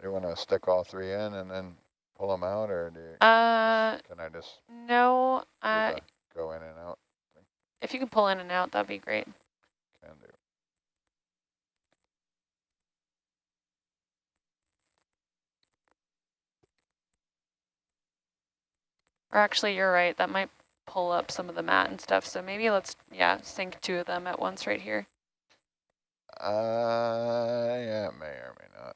You want to stick all three in and then pull them out, or do you, can I just no. do the go in and out thing? If you can pull in and out, that'd be great. Can do. Or actually, you're right. That might pull up some of the mat and stuff. So maybe let's, sink 2 of them at once right here. Yeah, it may or may not.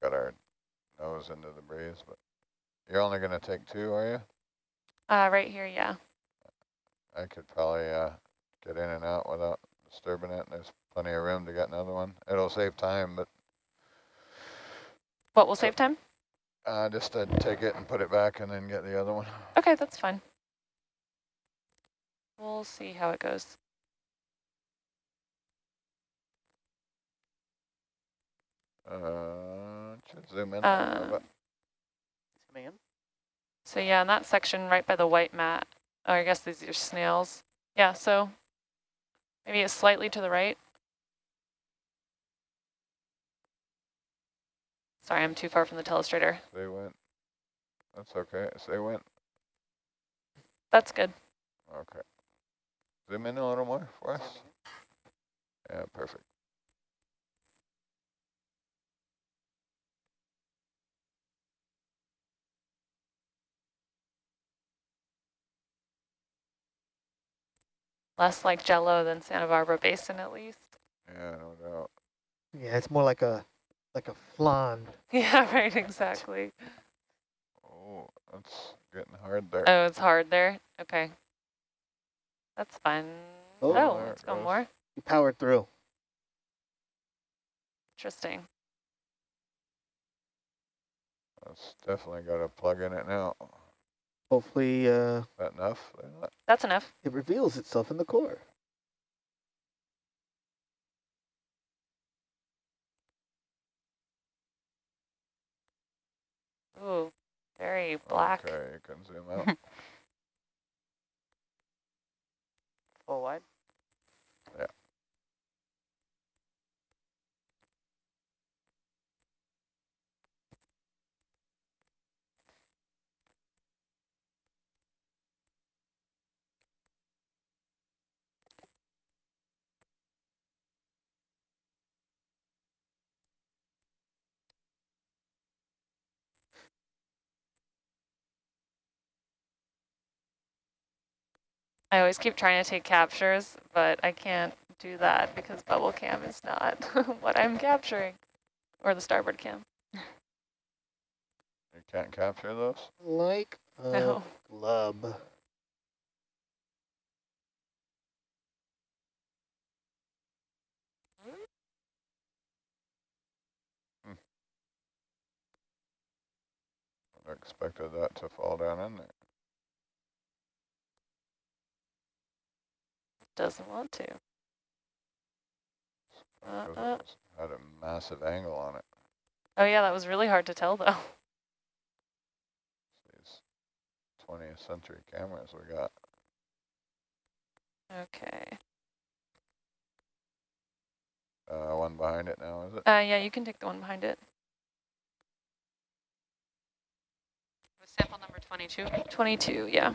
Got our nose into the breeze, but you're only going to take 2, are you? Right here, yeah. I could probably get in and out without disturbing it. There's plenty of room to get another one. It'll save time, but... What will save time? Just to take it and put it back and then get the other one. Okay, that's fine. We'll see how it goes. Should zoom in a little bit. Ma'am? So yeah, in that section right by the white mat, oh, I guess these are snails. Yeah, so maybe it's slightly to the right. Sorry, I'm too far from the telestrator. They went. That's okay. So they went. That's good. Okay. Zoom in a little more for us. Yeah, perfect. Less like Jello than Santa Barbara Basin, at least. Yeah, no doubt. Yeah, it's more like a flan. Yeah, right, exactly. Oh, that's getting hard there. Oh, it's hard there? Okay. That's fine. Oh, Oh, there let's it go goes. more. You powered through. Interesting. That's definitely got a plug in it now. Hopefully, Is that enough? That's enough. it reveals itself in the core. Ooh, very black. Okay, you can zoom out. Full wide? Yeah. I always keep trying to take captures, but I can't do that because bubble cam is not what I'm capturing, or the starboard cam. You can't capture those? Like a No. glub. I expected that to fall down in there. Doesn't want to. Because it had a massive angle on it. Oh yeah, that was really hard to tell though. These 20th century cameras we got. Okay. One behind it now, is it? Yeah, you can take the one behind it. Was sample number 22? 22, yeah.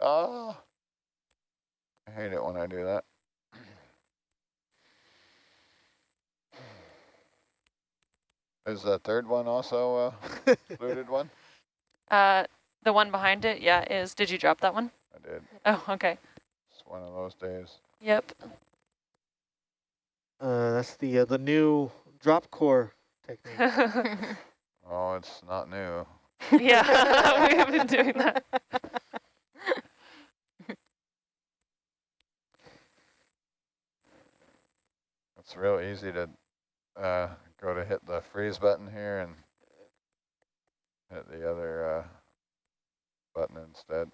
Oh, I hate it when I do that. Is the third one also a fluted one? The one behind it, yeah, is, did you drop that one? I did. Oh, okay. It's one of those days. Yep. That's the new drop core technique. Oh, it's not new. Yeah, we have been doing that. It's real easy to go to hit the freeze button here and hit the other button instead.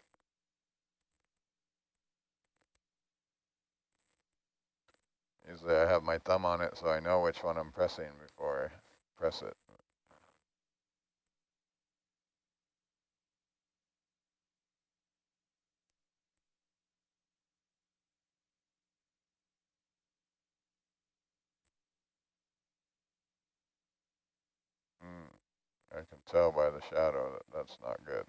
Usually I have my thumb on it so I know which one I'm pressing before I press it. I can tell by the shadow that that's not good.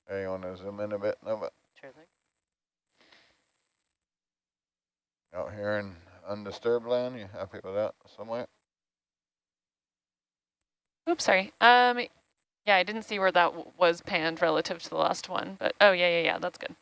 Hey, you want to zoom in a bit, Nova? Sure thing. Out here in undisturbed land, you happy with that somewhere? Oops, sorry. Yeah, I didn't see where that was panned relative to the last one, but oh yeah, that's good.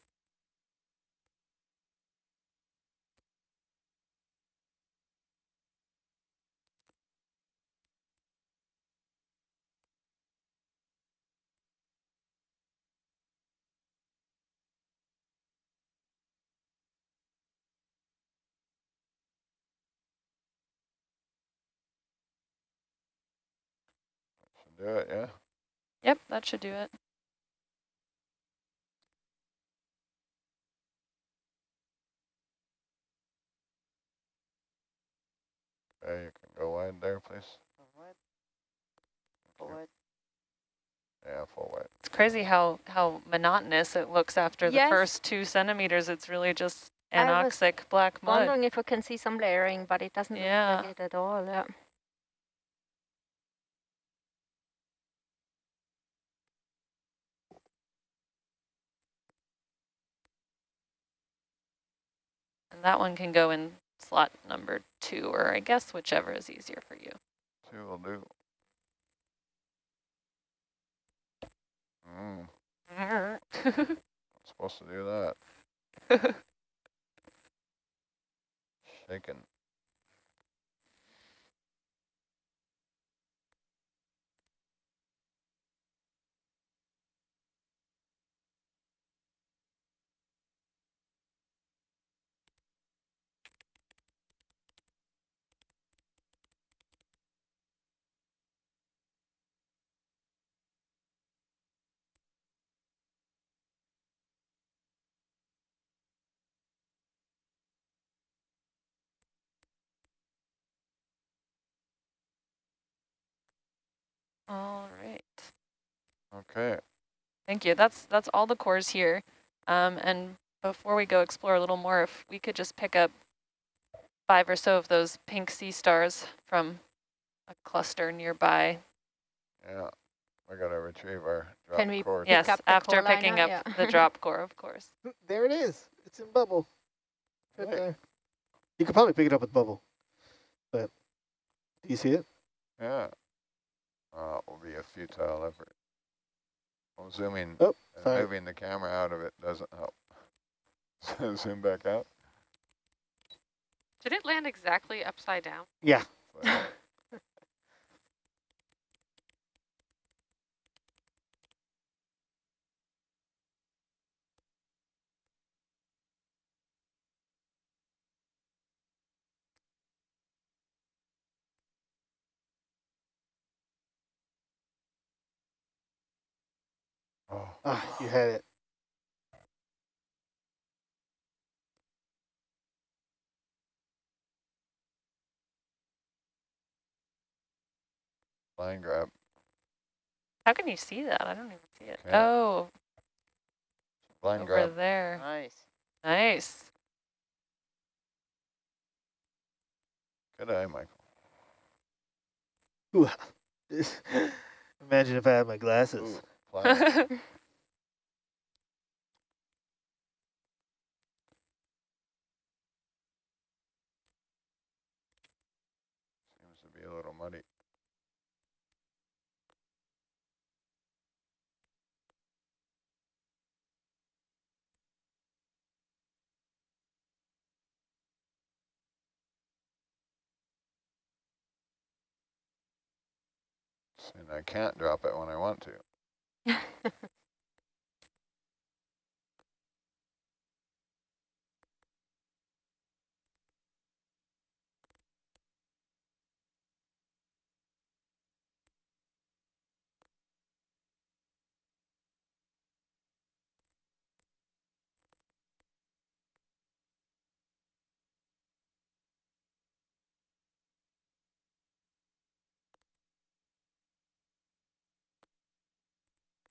Should do it, yeah? Yep, that should do it. Okay, you can go wide there, please. Full wide. Full wide. Yeah, full wide. It's crazy how monotonous it looks after the Yes. first 2 centimeters. It's really just I was anoxic black mud. Wondering if we can see some layering, but it doesn't look like it at all. Yeah. And that one can go in slot number 2, or I guess whichever is easier for you. 2 will do. I'm supposed to do that. Shaking. All right. Okay. Thank you. That's all the cores here. And before we go explore a little more, if we could just pick up 5 or so of those pink sea stars from a cluster nearby. Yeah. We got to retrieve our Can we drop core. pick Yes, up the after core picking liner? up Yeah. the drop core, of course. There it is. It's in bubble. Right Right. there. You could probably pick it up with bubble. But do you see it? Yeah. It will be a futile effort. Well, zooming Oh, and sorry. moving the camera out of it doesn't help. Zoom back out. Did it land exactly upside down? Yeah. But oh, Ah, you had it. line grab. How can you see that? I don't even see it. Can't. Oh, Line over grab. there. Nice. Nice. Good eye, Michael. Ooh. Imagine if I had my glasses. Ooh, flying. Seems to be a little muddy. And I can't drop it when I want to.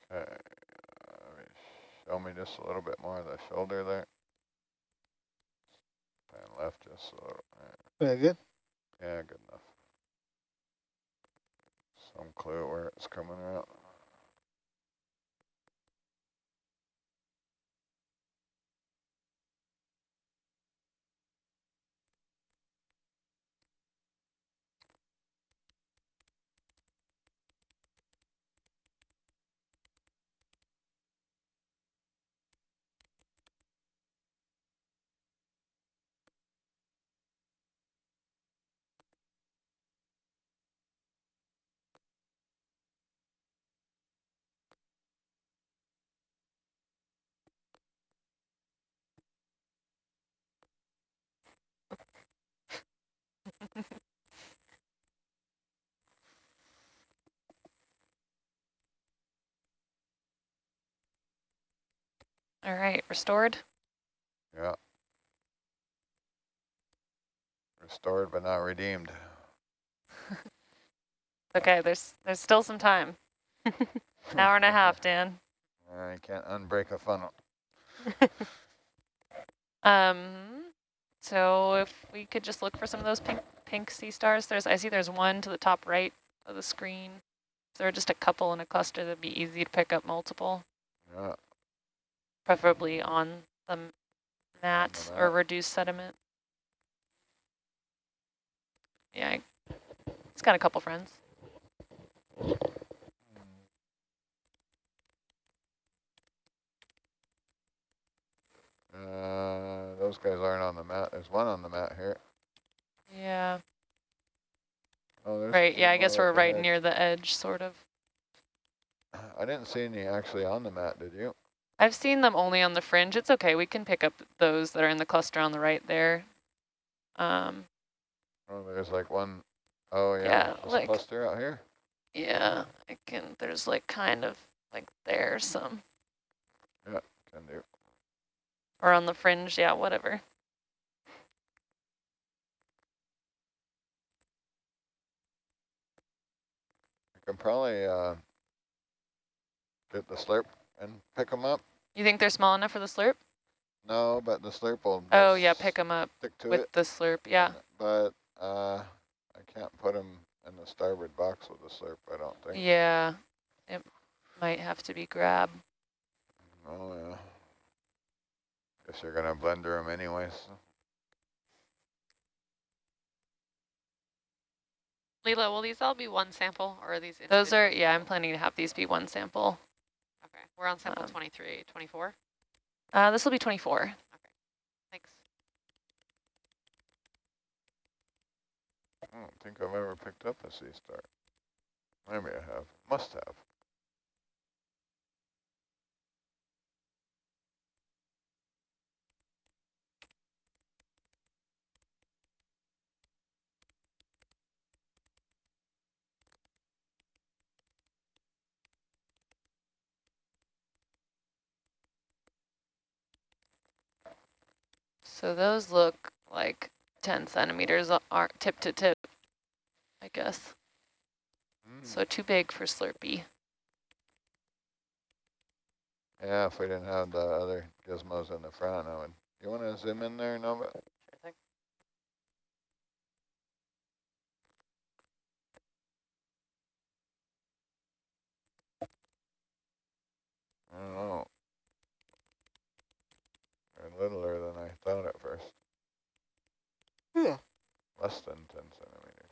Okay, show me just a little bit more of the shoulder there. And left just a little. Very good. Yeah, good enough. Some clue where it's coming out. All right, restored. Yeah. Restored but not redeemed. Okay, there's still some time. An hour and a half, Dan. I can't unbreak a funnel. So if we could just look for some of those pink sea stars. I see there's one to the top right of the screen. If there are just a couple in a cluster, that'd be easy to pick up multiple. Yeah. Preferably on the mat or reduced sediment. Yeah, it's got a couple friends. Those guys aren't on the mat. There's one on the mat here. Yeah. Oh, there's Right, yeah, I guess we're right ahead. near the edge, sort of. I didn't see any actually on the mat, did you? I've seen them only on the fringe. It's okay, we can pick up those that are in the cluster on the right there. Oh, there's like one. Oh, yeah, this like, cluster out here? Yeah, there's like kind of like there some. Yeah, can do. Or on the fringe, yeah, whatever. I can probably get the slurp and pick them up. You think they're small enough for the slurp? No, but the slurp will Oh, yeah, pick them up stick to with it. the slurp, yeah. But I can't put them in the starboard box with the slurp, I don't think. Yeah, it might have to be grab. Oh, yeah. Guess you're going to blender them anyways. Leela, will these all be one sample or are these Those are, individual yeah, I'm samples? planning to have these be one sample. Okay, we're on sample 23, 24? This will be 24. Okay, thanks. I don't think I've ever picked up a sea star. Maybe I have. Must have. So those look like 10 centimeters are tip to tip, I guess. So too big for Slurpee. Yeah, if we didn't have the other gizmos in the front, I would. You want to zoom in there, Nova? Sure thing. I don't know. They're littler than I thought at first. Yeah. Less than 10 centimeters.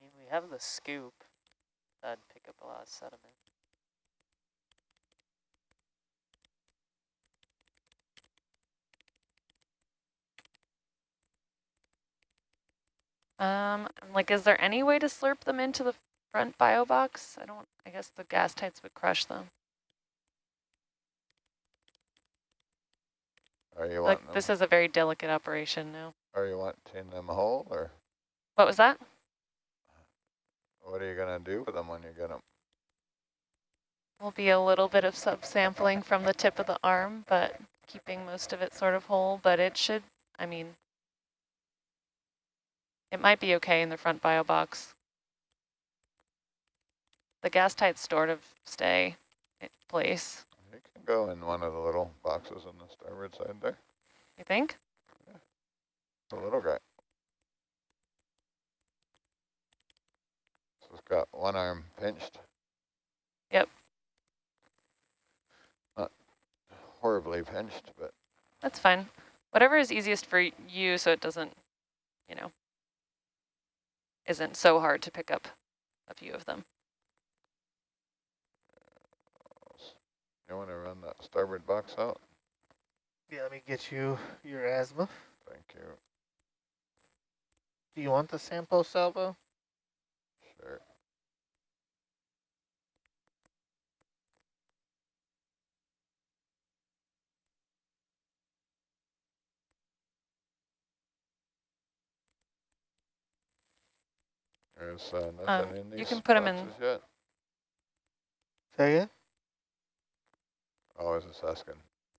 I mean, we have the scoop. That'd pick up a lot of sediment. Like, is there any way to slurp them into the front bio box? I guess the gas tights would crush them. Are you Like, wanting them? this is a very delicate operation now. Are you wanting them whole, or What was that? what are you gonna do with them when you get them? Will be a little bit of subsampling from the tip of the arm, but keeping most of it sort of whole. But it should, I mean, it might be okay in the front bio box. The gas tights sort of stay in place. You can go in one of the little boxes on the starboard side there. You think? Yeah. The little guy. So it's got one arm pinched. Yep. Not horribly pinched, but That's fine. Whatever is easiest for you so it doesn't, you know, isn't so hard to pick up a few of them. you want to run that starboard box out? Yeah, let me get you your asthma. Thank you. Do you want the sample salvo? Sure. There's nothing in these you can put them boxes in. yet? Say again? Oh, I was just asking.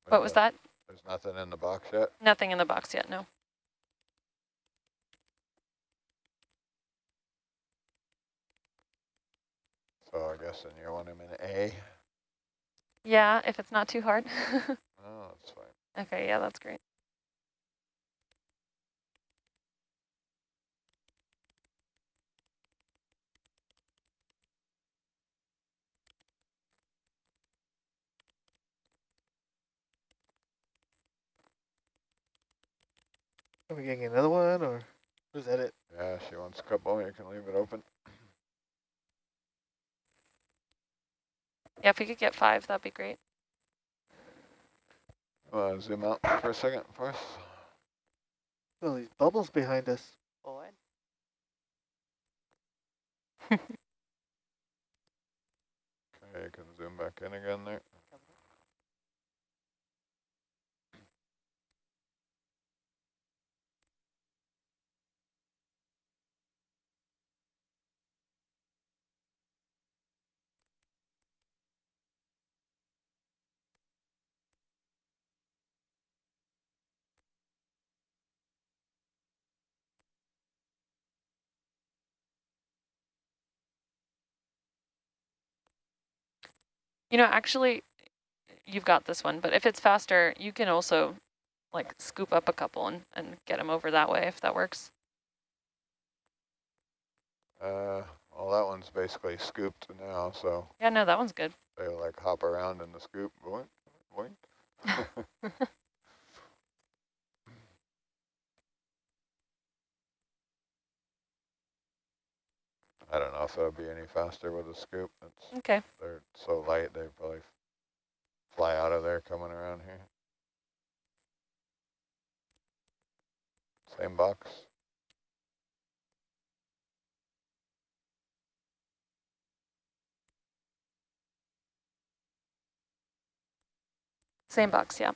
What was that? There's nothing in the box yet? Nothing in the box yet, no. So I guess then you want him in A? Yeah, if it's not too hard. Oh, that's fine. Okay, yeah, that's great. Are we getting another one, or is that it? Yeah, she wants a couple. You can leave it open. Yeah, if we could get 5, that'd be great. Zoom out for a second for us. Oh, these bubbles behind us. Boy. Okay, you can zoom back in again there. You know, actually, you've got this one, but if it's faster, you can also like scoop up a couple and get them over that way if that works. Well, that one's basically scooped now, so Yeah, no, that one's good. they like hop around in the scoop. Boink, boink. I don't know if it'll be any faster with a scoop. Okay. They're so light, they probably fly out of there coming around here. Same box. Same box, yeah.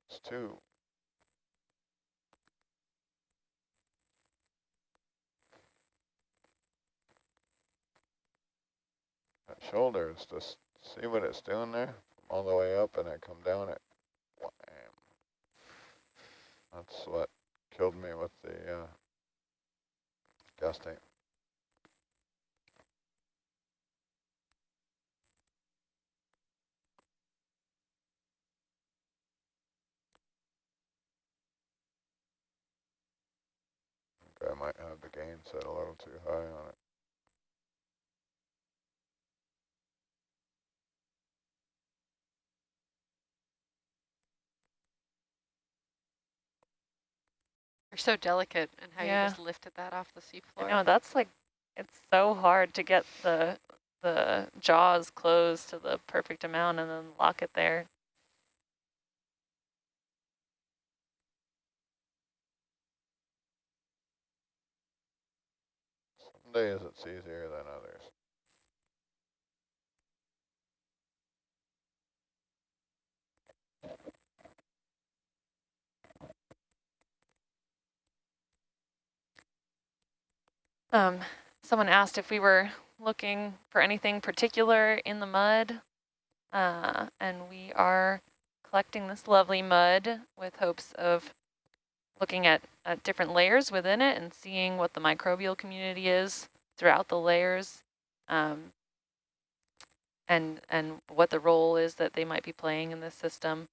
It's 2. That shoulder is just, see what it's doing there? All the way up and I come down it. Wham. That's what killed me with the gas tank. Okay, I might have the gain set a little too high on it. You're so delicate in how Yeah. you just lifted that off the seafloor. I know, that's like, it's so hard to get the jaws closed to the perfect amount and then lock it there. Some days it's easier than others. Someone asked if we were looking for anything particular in the mud, and we are collecting this lovely mud with hopes of looking at different layers within it and seeing what the microbial community is throughout the layers, and what the role is that they might be playing in this system.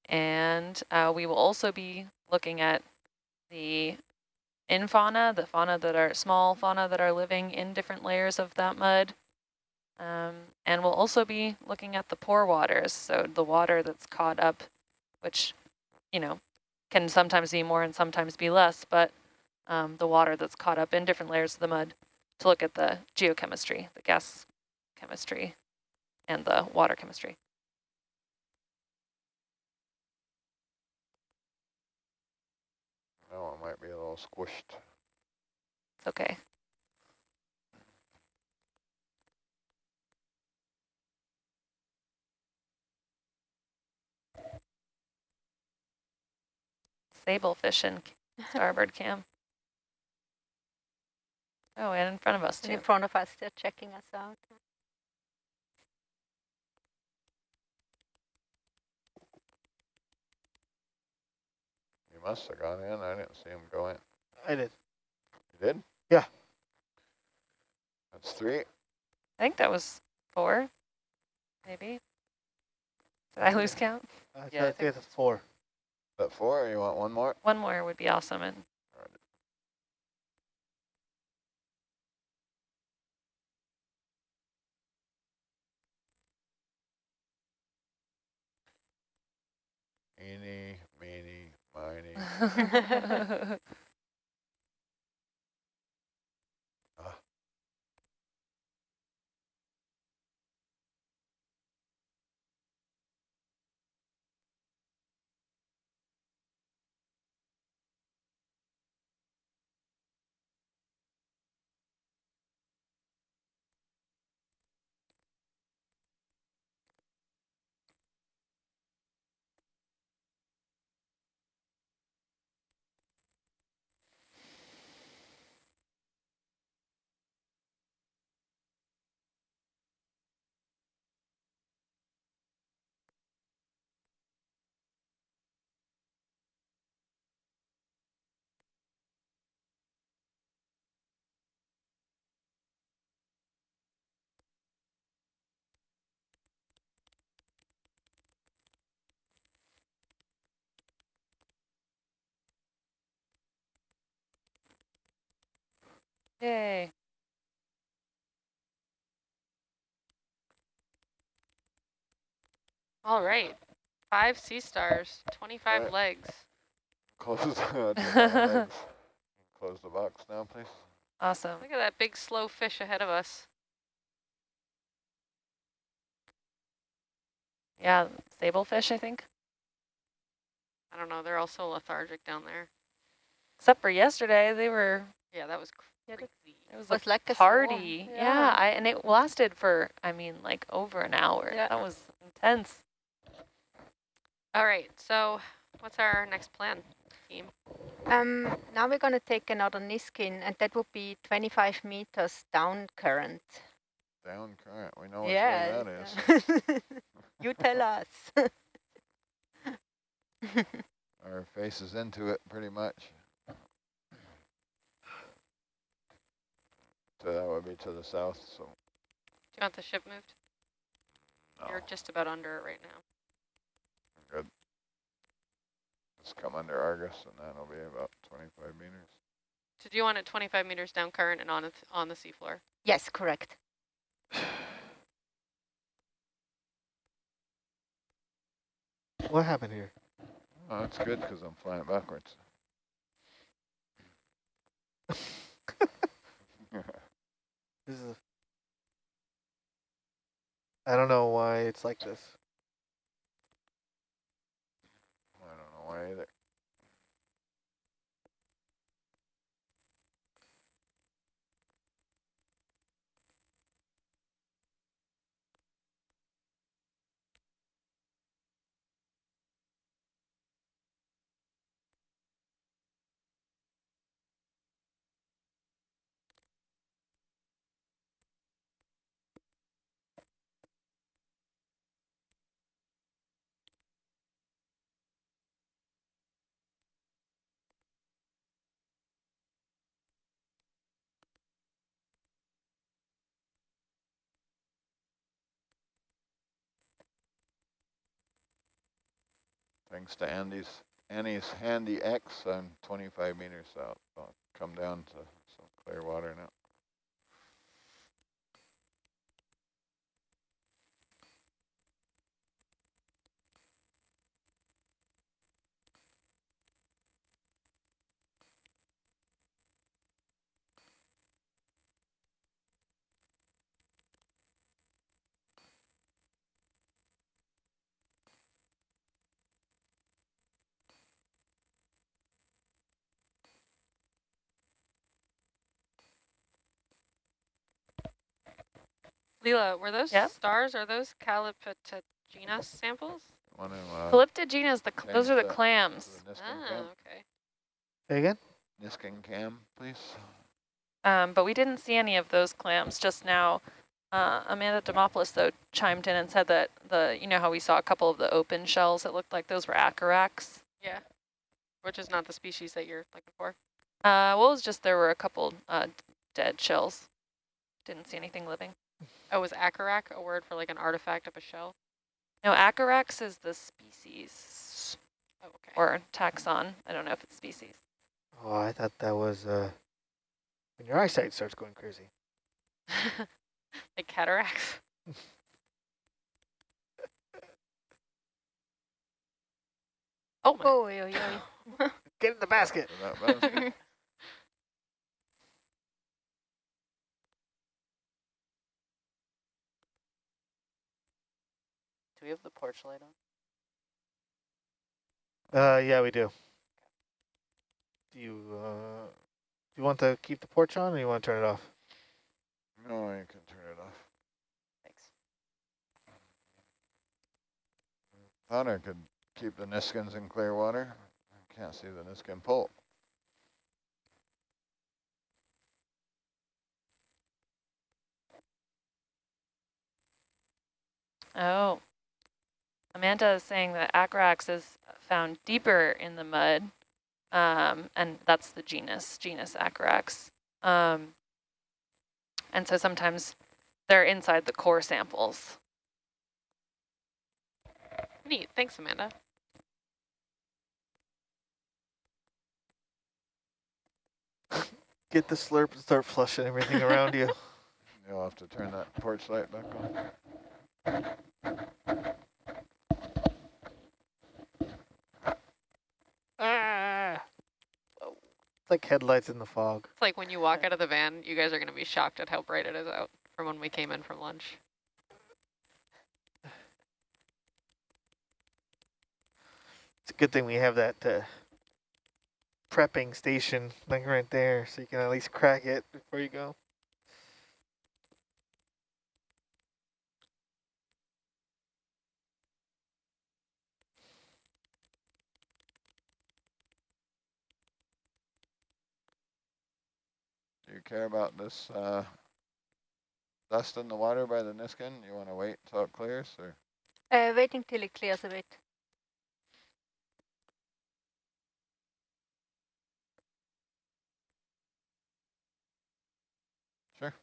And we will also be looking at the fauna, the fauna that are small fauna that are living in different layers of that mud. And we'll also be looking at the pore waters, so the water that's caught up, which, you know, can sometimes be more and sometimes be less, but the water that's caught up in different layers of the mud to look at the geochemistry, the gas chemistry, and the water chemistry. Oh, it might be a little squished. It's okay. Sable fishing, starboard cam. Oh, and in front of us And too. in front of us, they're checking us out. You must have gone in. I didn't see him go in. I did. You did? Yeah. That's 3. I think that was 4, maybe. Did I lose count? Yeah, I think it's 4. Is that 4 or you want one more? One more would be awesome. And Eeny, meeny, miny. Ah. yay. All right, 5 sea stars, 25 Right. legs. Close the legs. Close the box now, please. Awesome. Look at that big slow fish ahead of us. Yeah, sablefish, I think. I don't know, they're all so lethargic down there. Except for yesterday, they were, Yeah, that was Yeah, crazy. it was was a like a party. storm. Yeah, and it lasted for, I mean, like over an hour. Yeah. That was intense. All right, so what's our next plan, team? Now we're going to take another Niskin, and that would be 25 meters down current. Down current. We know which Yeah. way that is. You tell us. Our face is into it pretty much. So that would be to the south. So Do you want the ship moved? no, You're just about under it right now. good. Let's come under Argus, and that'll be about 25 meters. So do you want it 25 meters down current and on the seafloor? Yes, correct. What happened here? Oh, that's good because I'm flying backwards. This is. I don't know why it's like this. I don't know why either. Thanks to Annie's handy X, I'm 25 meters out. I'll come down to some clear water now. Leela, were those Yep. stars, are those Calipatogena samples? Want to Calyptogena is those are the change that clams. to the Niskin Ah, cam? okay. Say again? Niskin cam, please. But we didn't see any of those clams just now. Amanda Demopoulos, though, chimed in and said that you know how we saw a couple of the open shells, it looked like those were acarax. Yeah. Which is not the species that you're looking for. Well, it was just there were a couple dead shells. Didn't see anything living. Oh, is acarac a word for like an artifact of a shell? No, acarax is the species, Oh, okay. or taxon. I don't know if it's species. Oh, I thought that was when your eyesight starts going crazy. Like cataracts? Oh my. Oh, oi, oi. Get in the basket. For that basket. Do we have the porch light on? Yeah, we do. Do you want to keep the porch on, or you want to turn it off? No, you can turn it off. Thanks. Thought I could keep the Niskins in clear water. I can't see the Niskin pull. Oh, Amanda is saying that acarax is found deeper in the mud, and that's the genus acarax. And so sometimes they're inside the core samples. Neat. Thanks, Amanda. Get the slurp and start flushing everything around you. You'll have to turn that porch light back on. Ah! It's like headlights in the fog. It's like when you walk out of the van, you guys are going to be shocked at how bright it is out from when we came in from lunch. It's a good thing we have that prepping station like right there, so you can at least crack it before you go. Do you care about this dust in the water by the Niskin? You want to wait till it clears, or? Waiting till it clears a bit. Sure.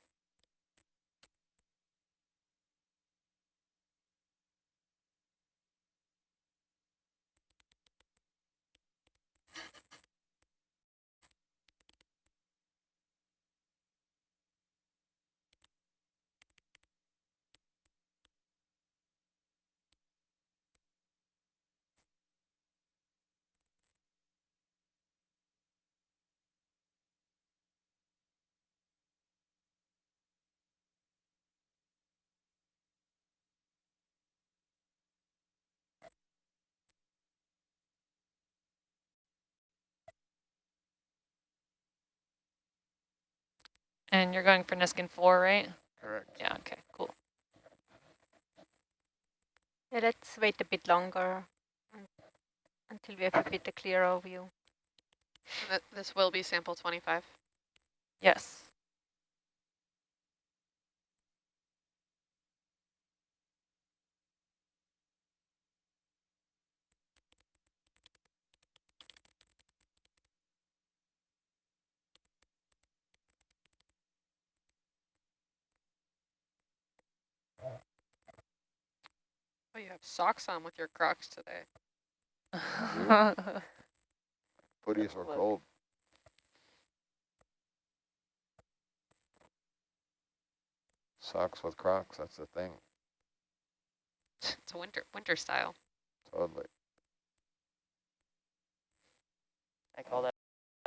And you're going for Niskin 4, right? Correct. Yeah, okay, cool. Yeah, let's wait a bit longer until we have a bit a clearer view. This will be sample 25. Yes. Oh, you have socks on with your Crocs today. Footies were Look. cold. Socks with Crocs, that's the thing. It's a winter style. Totally. I call that